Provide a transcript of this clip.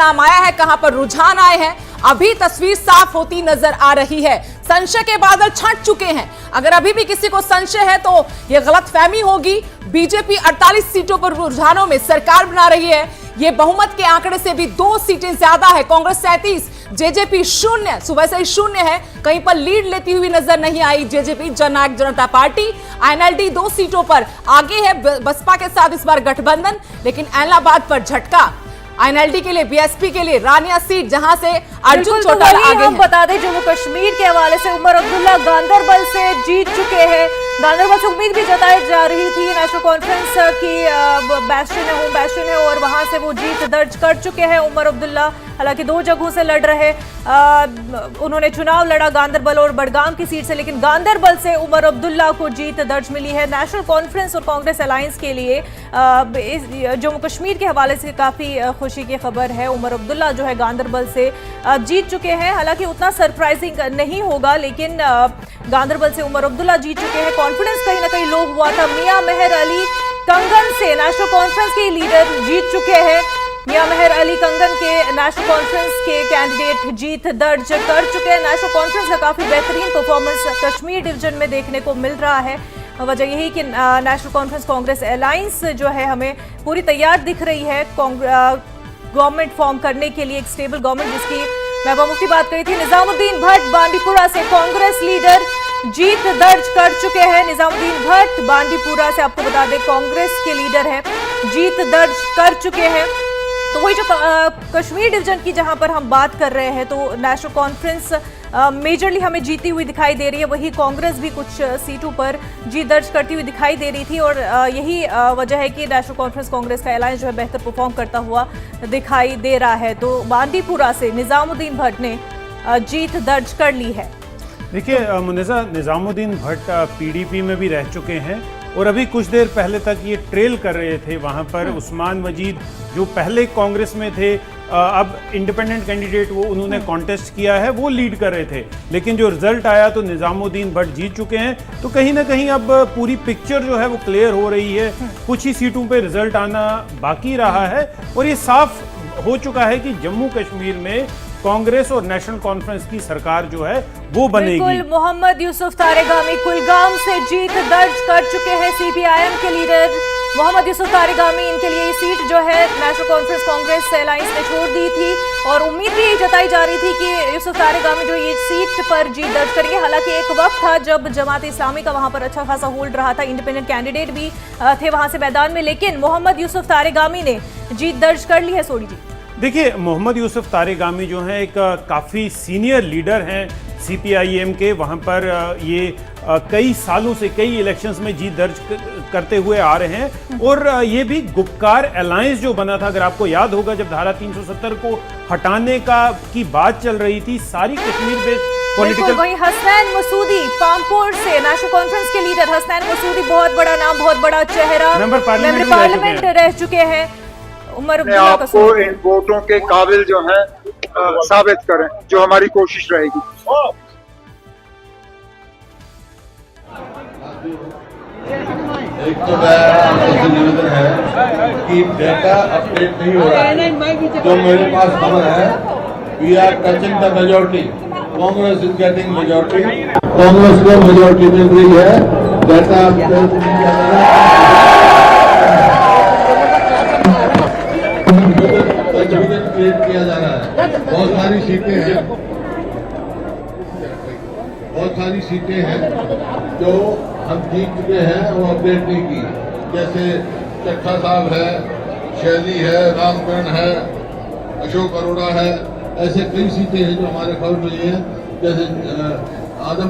नाम आया है, कहां पर रुझान आए हैं, अभी तस्वीर साफ होती नजर आ रही है। संशय के बादल छंट चुके हैं। अगर अभी भी किसी को संशय है तो यह गलतफहमी होगी। बीजेपी 48 सीटों पर रुझानों में सरकार बना रही है। ये बहुमत के आंकड़े से भी 2 सीटें ज्यादा है। कांग्रेस 37, जेजेपी 0, सुबह से ही 0 है। कहीं पर लीड लेती हुई नजर नहीं आई जेजेपी, जननायक जनता पार्टी। एनएलडी 2 सीटों पर आगे है बसपा के साथ इस बार गठबंधन, लेकिन एलनाबाद पर झटका। एनएलडी के लिए, बीएसपी के लिए रानिया सीट, जहां से अर्जुन चौटाला आगे हम बता दें जम्मू कश्मीर के हवाले से उमर अब्दुल्ला गांदरबल से जीत चुके हैं। गांदरबल से उम्मीद भी जताई जा रही थी नेशनल कॉन्फ्रेंस की बैस्टियन है, होम बैस्टियन है, और वहां से वो जीत दर्ज कर चुके हैं उमर अब्दुल्ला। हालांकि 2 जगहों से लड़ रहे, उन्होंने चुनाव लड़ा गांदरबल और बडगाम की सीट से, लेकिन गांदरबल से उमर अब्दुल्ला को जीत दर्ज मिली है। नेशनल कॉन्फ्रेंस और कांग्रेस अलायंस के लिए जम्मू कश्मीर के हवाले से काफी खुशी की खबर है। उमर अब्दुल्ला जो है गांदरबल से जीत चुके हैं। हालांकि उतना सरप्राइजिंग नहीं होगा, लेकिन गांदरबल से उमर अब्दुल्ला जीत चुके हैं। कॉन्फिडेंस कहीं ना कहीं लो हुआ था। मियां मेहर अली कंगन से नेशनल कॉन्फ्रेंस के लीडर जीत चुके हैं। मियां मेहर अली कंगन के नेशनल कॉन्फ्रेंस के कैंडिडेट जीत दर्ज कर चुके हैं। नेशनल कॉन्फ्रेंस का काफी बेहतरीन परफॉर्मेंस कश्मीर डिवीजन में देखने को मिल रहा है। वजह यही कि नेशनल कॉन्फ्रेंस कांग्रेस अलायंस जो है हमें पूरी तैयार दिख रही है गवर्नमेंट फॉर्म करने के लिए, एक स्टेबल गवर्नमेंट, जिसकी महबूबा मुफ्ती बात करी थी। निजामुद्दीन भट्ट बांडीपुरा से कांग्रेस लीडर जीत दर्ज कर चुके हैं। निजामुद्दीन भट्ट बांडीपुरा से, आपको बता दें, कांग्रेस के लीडर है, जीत दर्ज कर चुके हैं। तो वही जो कश्मीर डिवीजन की जहां पर हम बात कर रहे हैं, तो नेशनल कॉन्फ्रेंस मेजरली हमें जीती हुई दिखाई दे रही है। वही कांग्रेस भी कुछ सीटों पर जीत दर्ज करती हुई दिखाई दे रही थी, और यही वजह है कि नेशनल कॉन्फ्रेंस कांग्रेस का अलायंस जो है बेहतर परफॉर्म करता हुआ दिखाई दे रहा है। तो बांदीपुरा से निजामुद्दीन भट्ट ने जीत दर्ज कर ली है। देखिए मुन्नेसा, निजामुद्दीन भट्ट पीडीपी में भी रह चुके हैं और अभी कुछ देर पहले तक ये ट्रेल कर रहे थे वहाँ पर। उस्मान मजीद जो पहले कांग्रेस में थे, अब इंडिपेंडेंट कैंडिडेट वो उन्होंने कॉन्टेस्ट किया है, वो लीड कर रहे थे, लेकिन जो रिजल्ट आया तो निजामुद्दीन भट्ट जीत चुके हैं। तो कहीं ना कहीं अब पूरी पिक्चर जो है वो क्लियर हो रही है। कुछ ही सीटों पे रिजल्ट आना बाकी रहा है और ये साफ हो चुका है कि जम्मू कश्मीर में कांग्रेस और नेशनल कॉन्फ्रेंस की सरकार जो है वो बनेगी। बिल्कुल, मोहम्मद यूसुफ तारेगामी कुलगाम से जीत दर्ज कर चुके हैं। सीपीआईएम के लीडर मोहम्मद यूसुफ तारेगामी, इनके लिए ये सीट जो है नेशनल कॉन्फ्रेंस कांग्रेस अलायंस ने छोड़ दी थी, और उम्मीद भी जताई जा रही थी कि यूसुफ तारेगामी जो ये सीट पर जीत दर्ज करेंगे। हालांकि एक वक्त था जब जमात इस्लामी का वहां पर अच्छा खासा होल्ड रहा था, इंडिपेंडेंट कैंडिडेट भी थे वहां से मैदान में, लेकिन मोहम्मद यूसुफ तारेगामी ने जीत दर्ज कर ली है। सोडी जी, देखिए, मोहम्मद यूसुफ तारेगामी जो हैं एक काफ़ी सीनियर लीडर हैं सीपीआईएम के। वहाँ पर ये कई सालों से कई इलेक्शंस में जीत दर्ज करते हुए आ रहे हैं, और ये भी गुपकार अलायंस जो बना था, अगर आपको याद होगा, जब धारा 370 को हटाने की बात चल रही थी, सारी कश्मीर बेस्ड पॉलिटिकल। वहीं हसनैन मसूदी पामपोर से नेशनल कॉन्फ्रेंस के लीडर हसनैन मसूदी, बहुत बड़ा नाम, बहुत बड़ा चेहरा, मेंबर पार्लियामेंट रह चुके हैं। उमर अब्दुल्ला आपको इन वोटों के काबिल जो है साबित करें, जो हमारी कोशिश रहेगी। एक तो आपसे निवेदन है कि डेटा अपडेट नहीं हो रहा है। जो मेरे पास खबर है, we are touching the majority, Congress is getting majority, Congress को मेजॉरिटी मिल रही है। डेटा क्रिएट किया जा रहा है। बहुत सारी सीटें हैं जो हम जीत चुके हैं, वो अपडेट नहीं की, जैसे चट्ठा साहब है, शैली है, रामकरण है, अशोक अरोड़ा है, ऐसे कई सीटें हैं जो हमारे खबर मिली है। जैसे आदम